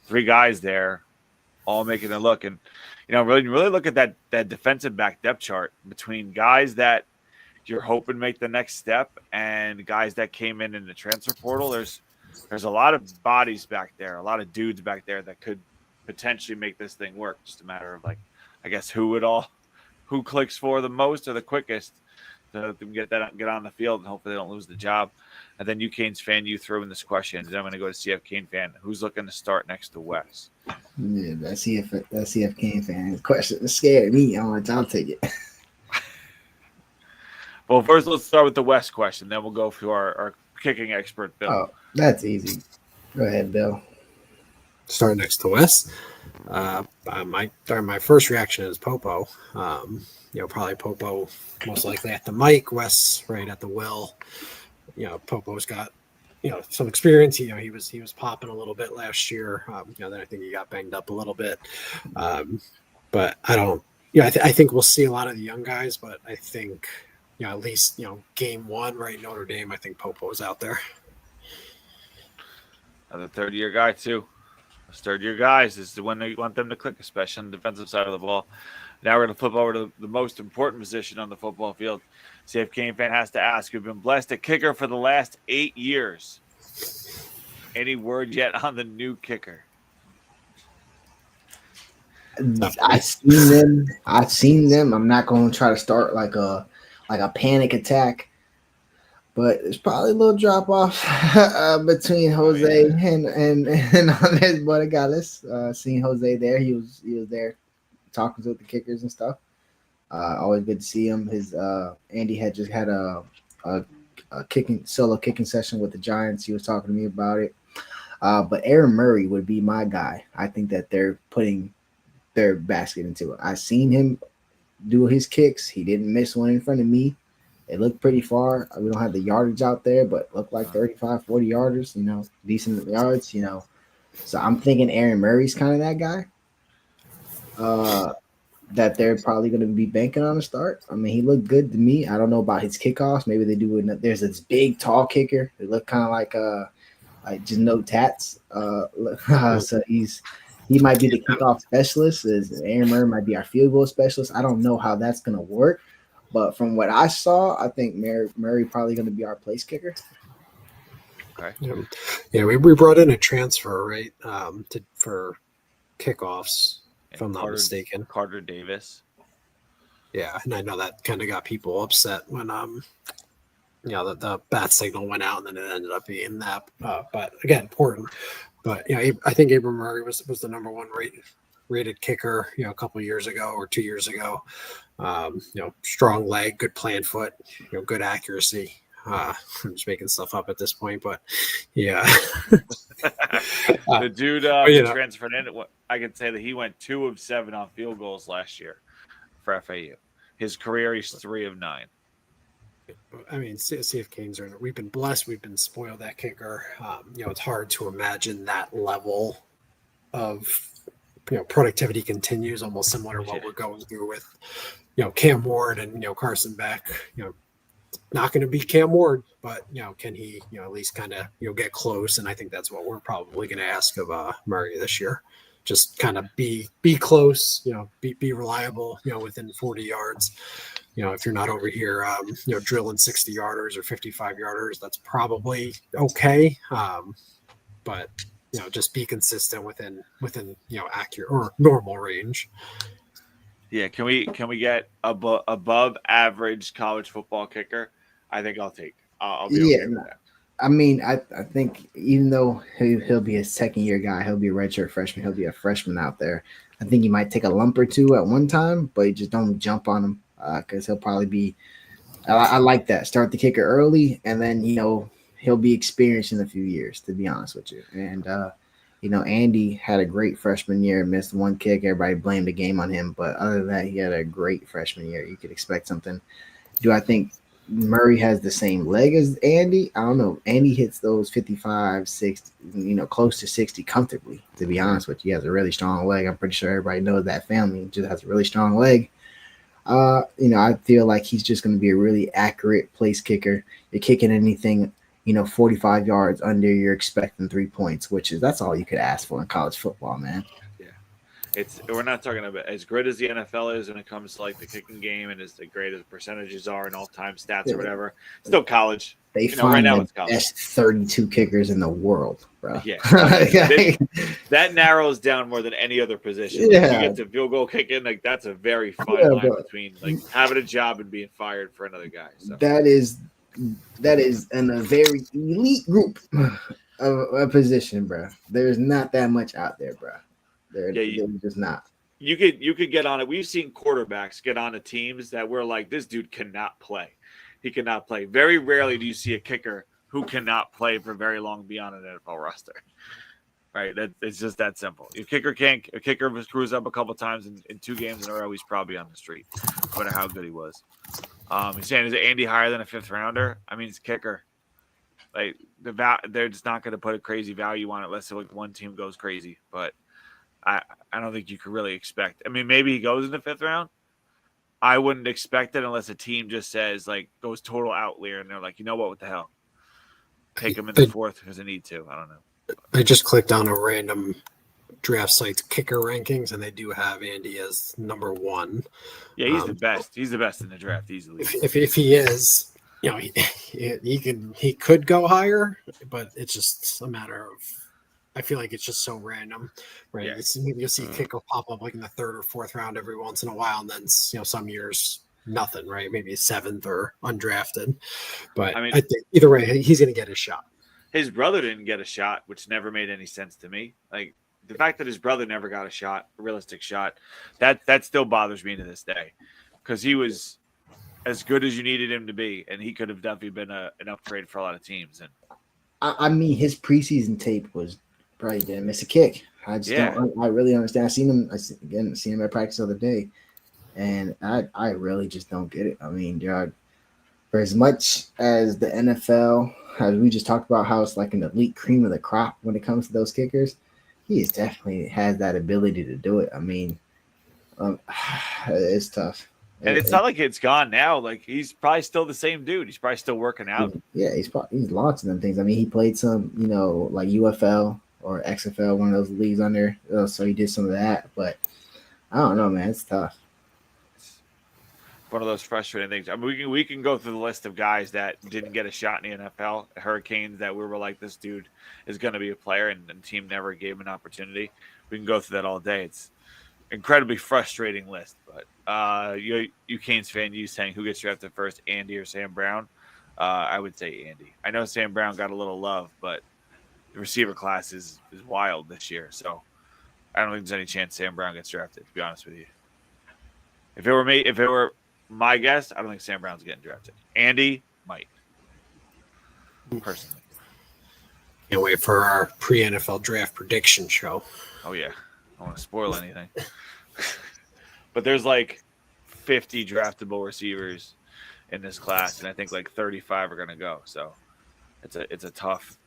3 guys there, all making a look, and really look at that defensive back depth chart between guys that you're hoping make the next step and guys that came in the transfer portal. There's a lot of bodies back there, a lot of dudes back there that could potentially make this thing work. Just a matter of who clicks for the most or the quickest to get on the field, and hopefully they don't lose the job. And then you Canes fan, you threw in this question. Then I'm going to go to CF Cane fan. Who's looking to start next to Wes? Yeah, that CF Cane fan question scared me. I'll take it. Well, first let's start with the West question. Then we'll go to our kicking expert, Bill. Oh, that's easy. Go ahead, Bill. Start next to Wes. My first reaction is Popo. Probably Popo most likely at the mic, Wes right at the will. Popo's got some experience. He was popping a little bit last year. Then I think he got banged up a little bit. But I don't. I think we'll see a lot of the young guys, but I think at least game 1, right? Notre Dame. I think Popo's out there. Another third-year guy too. Those third-year guys is when you want them to click, especially on the defensive side of the ball. Now we're going to flip over to the most important position on the football field. CF Cane fan has to ask, we've been blessed at kicker for the last 8 years. Any word yet on the new kicker? I've seen them. I'm not going to try to start like a panic attack, but it's probably a little drop off between Jose and on this buddy Gales. Seeing Jose there, he was there talking to the kickers and stuff. Always good to see him. His Andy had just had a solo kicking session with the Giants. He was talking to me about it. But Aaron Murray would be my guy. I think that they're putting their basket into it. I seen him do his kicks. He didn't miss one in front of me. It looked pretty far. We don't have the yardage out there, but looked like 35, 40 yarders, decent yards, So I'm thinking Aaron Murray's kind of that guy that they're probably going to be banking on to start. I mean, he looked good to me. I don't know about his kickoffs. Maybe they do it. There's this big, tall kicker. It looked kind of like just no tats. So he might be the kickoff specialist. Aaron Murray might be our field goal specialist. I don't know how that's going to work. But from what I saw, I think Murray probably going to be our place kicker. Okay. Yeah, we brought in a transfer, right, for kickoffs, if I'm not mistaken. Carter Davis. Yeah, and I know that kind of got people upset when the bat signal went out, and then it ended up being that. But again, important. But I think Abram Murray was the number 1 rated kicker, a couple of years ago or 2 years ago. Strong leg, good plant foot, good accuracy. I'm just making stuff up at this point, but yeah. The dude transferred in. I can say that he went 2 of 7 on field goals last year for FAU. His career, he's 3 of 9. I mean, see if Canes are. We've been blessed. We've been spoiled that kicker. It's hard to imagine that level of productivity continues, almost similar to what we're going through with Cam Ward and Carson Beck. Not going to be Cam Ward, but can he at least kind of get close? And I think that's what we're probably going to ask of Murray this year. Just kind of be close, be reliable, within 40 yards. If you're not over here, drilling 60 yarders or 55 yarders, that's probably okay. But just be consistent within accurate or normal range. Yeah, can we get above average college football kicker? I think I'll take. I'll be okay with that. I mean, I think even though he'll be a second-year guy, he'll be a redshirt freshman, he'll be a freshman out there. I think he might take a lump or two at one time, but you just don't jump on him because he'll probably be I like that. Start the kicker early, and then, he'll be experienced in a few years, to be honest with you. And, Andy had a great freshman year, missed one kick. Everybody blamed the game on him. But other than that, he had a great freshman year. You could expect something. Do I think Murray has the same leg as Andy? I don't know. Andy hits those 55, 60, close to 60 comfortably, to be honest with you. He has a really strong leg. I'm pretty sure everybody knows that family. He just has a really strong leg. I feel like he's just going to be a really accurate place kicker. You're kicking anything, 45 yards under, you're expecting 3 points, that's all you could ask for in college football, man. Yeah. We're not talking about as great as the NFL is when it comes to like the kicking game and as great as percentages are and all-time stats or whatever. Still college. They find right now, the best 32 kickers in the world, bro. Yeah. That narrows down more than any other position. Yeah. Like, you get to field goal kicking, that's a very fine line between having a job and being fired for another guy. So. That is in a very elite group of a position, bro. There's not that much out there, bro. They're just not. You could get on it. We've seen quarterbacks get on to teams that we're like, this dude cannot play. He cannot play. Very rarely do you see a kicker who cannot play for very long beyond an NFL roster. Right? It's just that simple. A kicker screws up a couple times in 2 games in a row, he's probably on the street, no matter how good he was. He's saying, is it Andy higher than a 5th rounder? I mean, it's kicker. They're just not going to put a crazy value on it unless one team goes crazy. But I don't think you could really expect. I mean, maybe he goes in the 5th round. I wouldn't expect it unless a team just says goes total outlier and they're like, you know what the hell? Take him in the 4th because they need to. I don't know. I just clicked on a random draft site's kicker rankings, and they do have Andy as number 1. Yeah, he's the best. He's the best in the draft easily. If he is, he could go higher, but it's just a matter of. I feel like it's just so random, right? Yeah. You'll see kicker pop up in the 3rd or 4th round every once in a while, and then some years nothing, right? Maybe 7th or undrafted. But I think either way, he's going to get his shot. His brother didn't get a shot, which never made any sense to me. The fact that his brother never got a realistic shot, that still bothers me to this day, because he was as good as you needed him to be, and he could have definitely been an upgrade for a lot of teams. And I mean, his preseason tape was probably didn't miss a kick. I really understand. I seen him at practice the other day, and I really just don't get it. I mean, for as much as the NFL, as we just talked about, how it's like an elite cream of the crop when it comes to those kickers, he definitely has that ability to do it. I mean, it's tough. And it's not like it's gone now. He's probably still the same dude. He's probably still working out. Yeah, he's launching them things. I mean, he played some, like UFL or XFL, one of those leagues on there. So he did some of that. But I don't know, man. It's tough. One of those frustrating things. I mean, we can go through the list of guys that didn't get a shot in the NFL, Hurricanes, that we were like, this dude is going to be a player, and the team never gave him an opportunity. We can go through that all day. It's incredibly frustrating list. But you Canes fan, you saying who gets drafted first, Andy or Sam Brown? I would say Andy. I know Sam Brown got a little love, but the receiver class is wild this year. So I don't think there's any chance Sam Brown gets drafted, to be honest with you. If it were my guess, I don't think Sam Brown's getting drafted. Andy might, personally. Can't wait for our pre-NFL draft prediction show. Oh, yeah. I don't want to spoil anything. But there's 50 draftable receivers. in this class, and I think like 35 are going to go. So it's a tough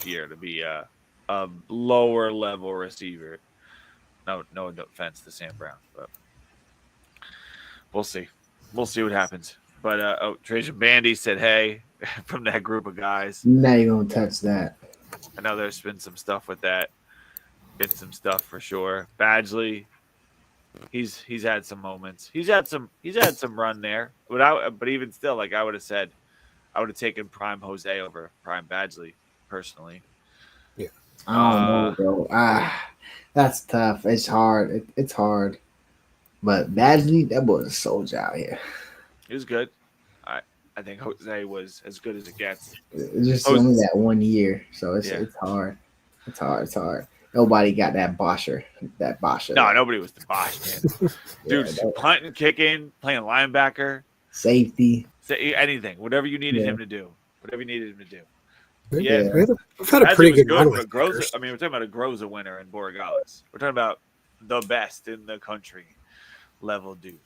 year to be a lower level receiver. No offense to Sam Brown, but we'll see. We'll see what happens. But Trajan Bandy said, "Hey," from that group of guys. Now you're gonna touch that. I know there's been some stuff with that. Been some stuff for sure. Badgley, he's had some moments. He's had some run there. But even still, like I would have taken Prime Jose over Prime Badgley personally. Yeah. I don't know, bro. That's tough. It's hard. It's hard. But Badgley, that boy's a soldier out here. He was good. I think Jose was as good as it gets. It's just only that 1 year, so it's hard. It's hard. Nobody got that Bosher. No, nobody was the Bosch, man. Dude, punting, kicking, playing linebacker, safety, anything, whatever you needed him to do. Yeah, we've had a pretty good run with Groza. I mean, we're talking about a Groza winner in Borregales. We're talking about the best in the country level dude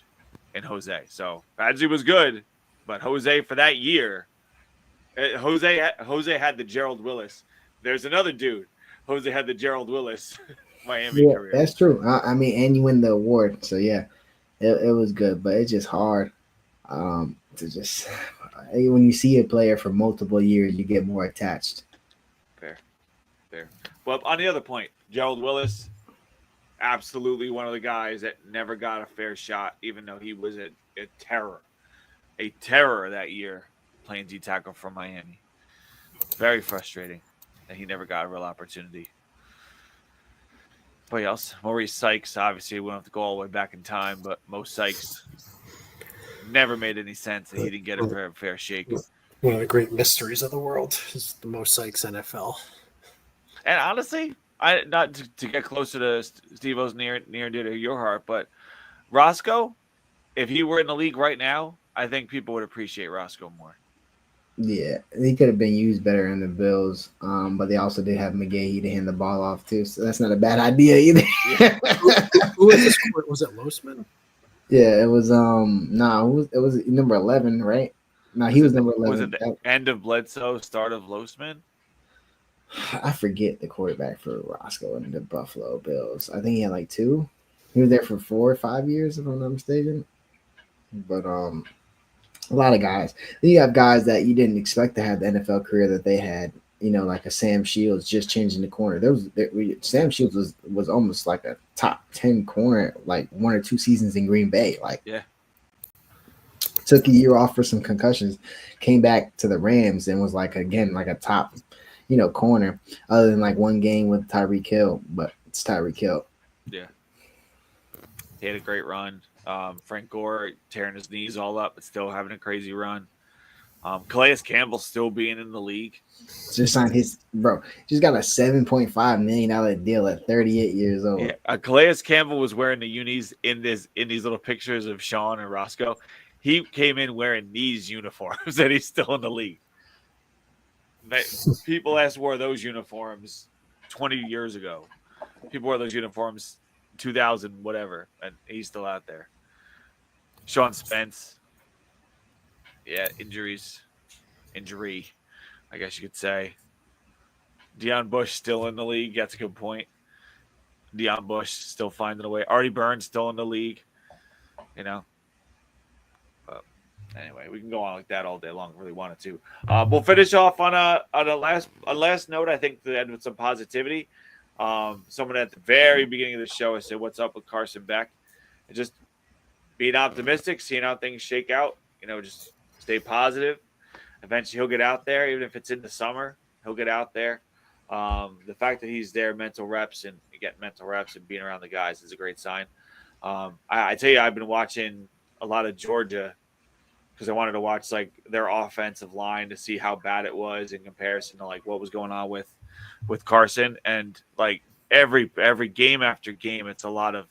in Jose. So Badgley was good, but Jose for that year, Jose had the Gerald Willis. There's another dude. Jose had the Gerald Willis Miami career. That's true. I mean, and you win the award, so yeah, it was good, but it's just hard to just when you see a player for multiple years, you get more attached. Fair. Well, on the other point, Gerald Willis, absolutely one of the guys that never got a fair shot, even though he was a terror that year playing D tackle for Miami. Very frustrating. And he never got a real opportunity. Anybody else? Maurice Sykes, obviously, we don't have to go all the way back in time, but Mo Sykes never made any sense that he didn't get a fair shake. One of the great mysteries of the world is the Mo Sykes NFL. And honestly, not to get closer to Steve-O's near and dear to your heart, but Roscoe, if he were in the league right now, I think people would appreciate Roscoe more. Yeah, he could have been used better in the Bills, but they also did have McGahee to hand the ball off too, so that's not a bad idea either. Yeah. Who was this? Was it Losman? Yeah, it was. It was number 11, right? No, he was number 11. Was it the end of Bledsoe, start of Losman? I forget the quarterback for Roscoe and the Buffalo Bills. I think he had like 2. He was there for 4 or 5 years, if I'm not mistaken. But a lot of guys. Then you have guys that you didn't expect to have the NFL career that they had. You know, like a Sam Shields just changing the corner. Sam Shields was almost like a top 10 corner, like 1 or 2 seasons in Green Bay. Like, took a year off for some concussions, came back to the Rams and was like again like a top, corner. Other than like 1 game with Tyreek Hill, but it's Tyreek Hill. Yeah, he had a great run. Frank Gore tearing his knees all up, but still having a crazy run. Calais Campbell still being in the league. Just signed just got a $7.5 million deal at 38 years old. Yeah, Calais Campbell was wearing the unis in these little pictures of Sean and Roscoe. He came in wearing these uniforms, and he's still in the league. People last wore those uniforms 20 years ago. People wore those uniforms 2000 whatever, and he's still out there. Sean Spence, injury, I guess you could say. Deion Bush still in the league. That's a good point. Deion Bush still finding a way. Artie Burns still in the league. But anyway, we can go on like that all day long if we really wanted to. We'll finish off on a last note. I think to end with some positivity. Someone at the very beginning of the show, I said, "What's up with Carson Beck?" And just being optimistic, seeing how things shake out. Just stay positive. Eventually, he'll get out there, even if it's in the summer. He'll get out there. The fact that he's there, mental reps and getting mental reps and being around the guys is a great sign. I tell you, I've been watching a lot of Georgia because I wanted to watch like their offensive line to see how bad it was in comparison to like what was going on with Carson. And like every game after game, it's a lot of,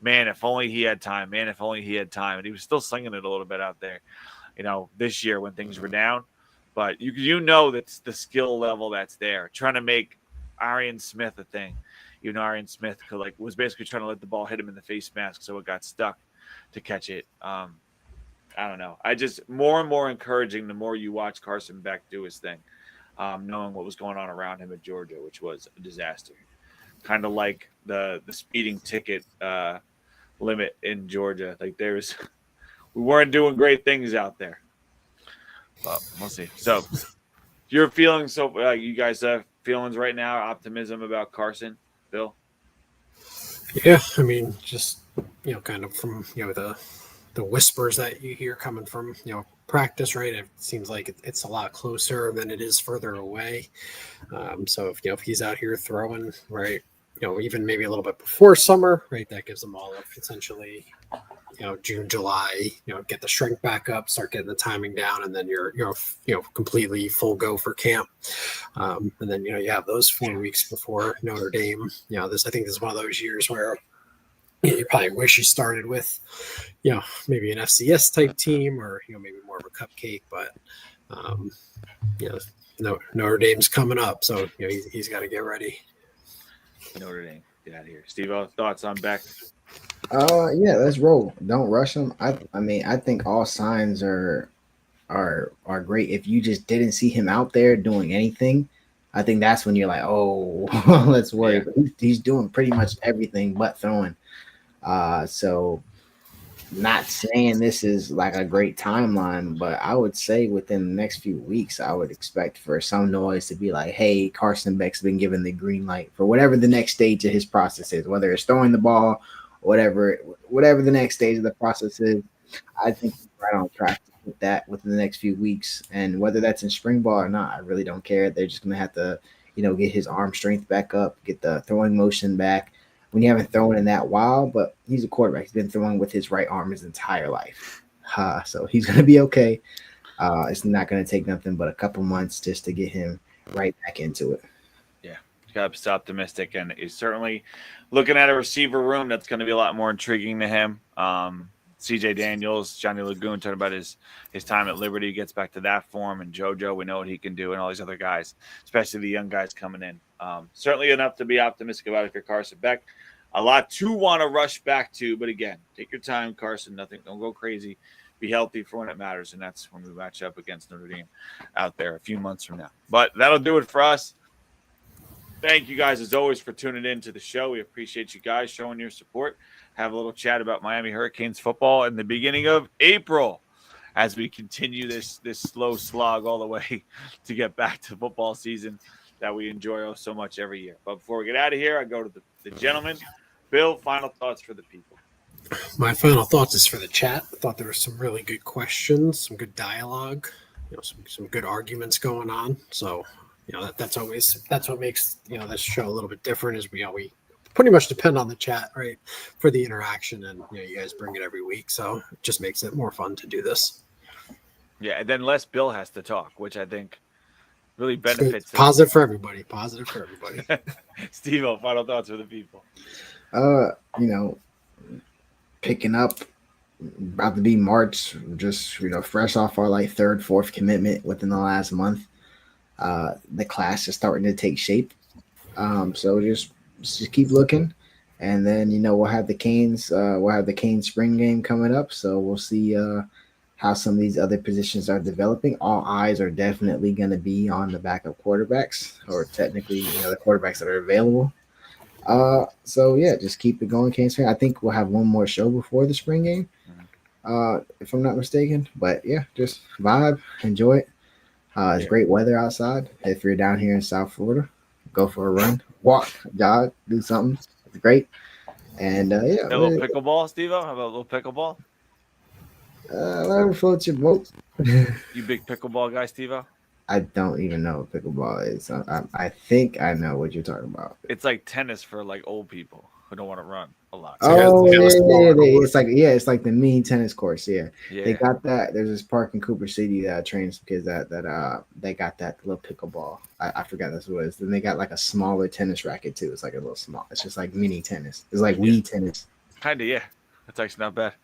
man, if only he had time, man, if only he had time. And he was still slinging it a little bit out there, this year when things were down. But that's the skill level that's there. Trying to make Arian Smith a thing. Arian Smith was basically trying to let the ball hit him in the face mask so it got stuck to catch it. I don't know. I just more and more encouraging the more you watch Carson Beck do his thing, knowing what was going on around him at Georgia, which was a disaster. Kind of like the speeding ticket limit in Georgia. Like we weren't doing great things out there. But we'll see. So you're feeling you guys have feelings right now, optimism about Carson, Bill? Yeah, I mean, just kind of from the whispers that you hear coming from practice, right? It seems like it's a lot closer than it is further away. So if he's out here throwing, right, even maybe a little bit before summer, right, that gives them all essentially June, July, get the strength back up, start getting the timing down, and then you're completely full go for camp. And then you have those 4 weeks before Notre Dame. I think this is one of those years where you probably wish you started with maybe an FCS type team, or maybe more of a cupcake, but Notre Dame's coming up, so he's got to get ready. Notre Dame, get out of here. Steve, thoughts on Beck? Yeah, let's roll. Don't rush him. I mean, I think all signs are great. If you just didn't see him out there doing anything, I think that's when you're like, oh, let's worry. Yeah. But he's doing pretty much everything but throwing. So not saying this is like a great timeline, but I would say within the next few weeks, I would expect for some noise to be like, hey, Carson Beck's been given the green light for whatever the next stage of his process is, whether it's throwing the ball, whatever the next stage of the process is. I think he's right on track with that within the next few weeks. And whether that's in spring ball or not, I really don't care. They're just going to have to, get his arm strength back up, get the throwing motion back. When you haven't thrown in that while, but he's a quarterback. He's been throwing with his right arm his entire life. So he's going to be okay. It's not going to take nothing but a couple months just to get him right back into it. Yeah, you got to be optimistic, and he's certainly looking at a receiver room that's going to be a lot more intriguing to him. CJ Daniels, Johnny Lagoon talking about his time at Liberty. He gets back to that form, and JoJo, we know what he can do, and all these other guys, especially the young guys coming in. Certainly enough to be optimistic about if you're Carson Beck. A lot to want to rush back to, but again, take your time, Carson. Don't go crazy. Be healthy for when it matters, and that's when we match up against Notre Dame out there a few months from now. But that'll do it for us. Thank you guys, as always, for tuning in to the show. We appreciate you guys showing your support. Have a little chat about Miami Hurricanes football in the beginning of April as we continue this slow slog all the way to get back to football season that we enjoy so much every year. But before we get out of here, I go to the gentleman. Bill, final thoughts for the people. My final thoughts is for the chat. I thought there were some really good questions, some good dialogue, some good arguments going on. So, that's what makes this show a little bit different. Is we pretty much depend on the chat, right, for the interaction, and you guys bring it every week, so it just makes it more fun to do this. Yeah, and then less Bill has to talk, which I think really benefits. Positive for everybody. Steve, final thoughts for the people. Picking up, about to be March, just fresh off our third, fourth commitment within the last month. The class is starting to take shape. So just keep looking, and then we'll have the Canes. We'll have the Canes spring game coming up, so we'll see how some of these other positions are developing. All eyes are definitely going to be on the backup quarterbacks, or technically, the quarterbacks that are available. So yeah, just keep it going, Canes fan. I think we'll have one more show before the spring game, if I'm not mistaken. But yeah, just vibe, enjoy it. It's great weather outside. If you're down here in South Florida, go for a run, walk, jog, do something. It's great. And a little pickleball, Steve-O? How about a little pickleball? Whatever floats your boat. You big pickleball guy, Steve-O? I don't even know what pickleball is. I think I know what you're talking about. It's like tennis for old people who don't want to run a lot. Oh, yeah. It's like the mini tennis course. Yeah. They got that. There's this park in Cooper City that trains some kids that they got that little pickleball. I forgot that's what it is. Then they got a smaller tennis racket too. It's a little small. It's just like mini tennis. It's like Wii tennis. Kinda, yeah. That's actually not bad.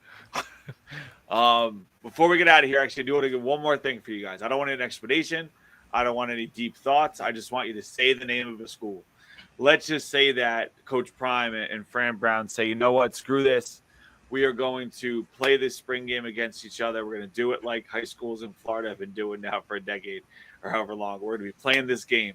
Before we get out of here, actually, I do want to get one more thing for you guys. I don't want an explanation. I don't want any deep thoughts. I just want you to say the name of a school. Let's just say that Coach Prime and Fran Brown say, you know what, screw this. we are going to play this spring game against each other. We're going to do it like high schools in Florida have been doing now for a decade or however long. We're going to be playing this game.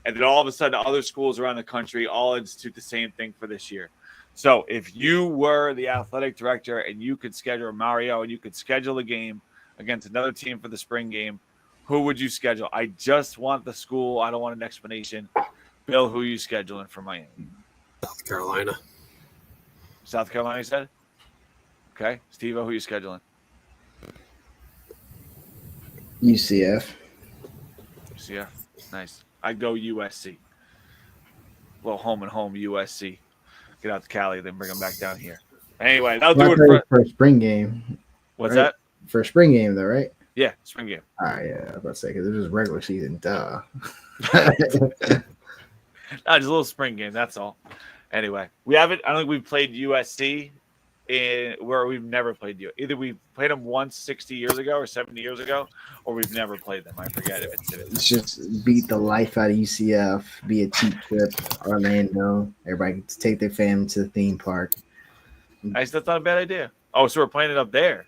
And then all of a sudden, other schools around the country all institute the same thing for this year. So if you were the athletic director and you could schedule Mario and you could schedule a game against another team for the spring game, who would you schedule? I just want the school. I don't want an explanation. Bill, who are you scheduling for Miami? South Carolina. South Carolina, you said? Okay. Steve-O, who are you scheduling? UCF. UCF. Nice. I go USC. Well, home and home USC. Get out to Cali, then bring them back down here. Anyway, that'll do it for a spring game. What's right? that? For a spring game, though, right? Yeah, spring game. All right, yeah. I was about to say, because it was regular season. Duh. No, just a little spring game. That's all. Anyway, we haven't. I don't think we've played USC in where we've never played you. Either we played them once 60 years ago or 70 years ago, or we've never played them. I forget if it's just beat the life out of UCF. Be a cheap trip, Orlando. Everybody gets to take their family to the theme park. That's not a bad idea. Oh, so we're playing it up there.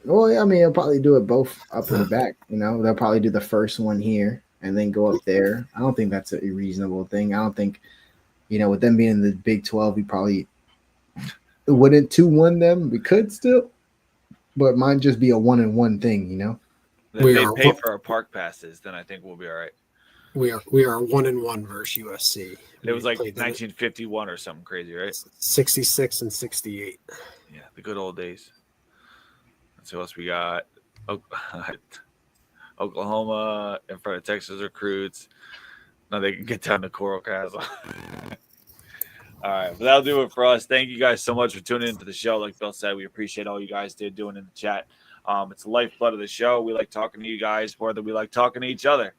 Well, I mean, they'll probably do it both up and back. You know, they'll probably do the first one here and then go up there. I don't think that's a reasonable thing. I don't think, you know, with them being in the Big 12, we probably wouldn't 2-1 them. We could still, but it might just be a 1-1 thing, you know. If they pay for our park passes, then I think we'll be all right. We are 1-1 versus USC. It was like 1951 or something crazy, right? 66 and 68. Yeah, the good old days. Let's see what else we got. Oklahoma in front of Texas recruits. Now they can get down to Coral Castle. All right, but that'll do it for us. Thank you guys so much for tuning into the show. Like Bill said, we appreciate all you guys doing in the chat. It's the lifeblood of the show. We like talking to you guys more than we like talking to each other.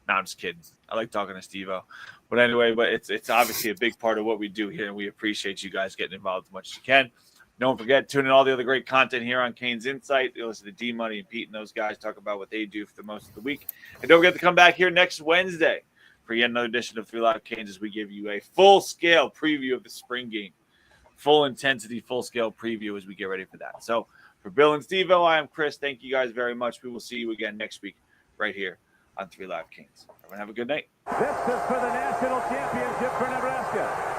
No, I'm just kidding. I like talking to Steve-O. But anyway, it's obviously a big part of what we do here, and we appreciate you guys getting involved as much as you can. Don't forget, tune in all the other great content here on Canes Insight. You listen to D-Money and Pete and those guys talk about what they do for the most of the week. And don't forget to come back here next Wednesday for yet another edition of 3 Live Canes as we give you a full-scale preview of the spring game. Full intensity, full-scale preview as we get ready for that. So for Bill and Steve-O, I am Chris. Thank you guys very much. We will see you again next week right here on 3 Live Canes. Everyone have a good night. This is for the national championship for Nebraska.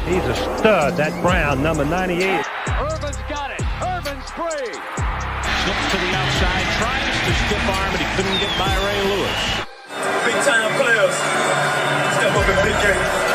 He's a stud, that Brown, number 98. Irvin's got it. Irvin sprayed. Slips to the outside, tries to stiff arm, but he couldn't get by Ray Lewis. Big time players. Step up in big games.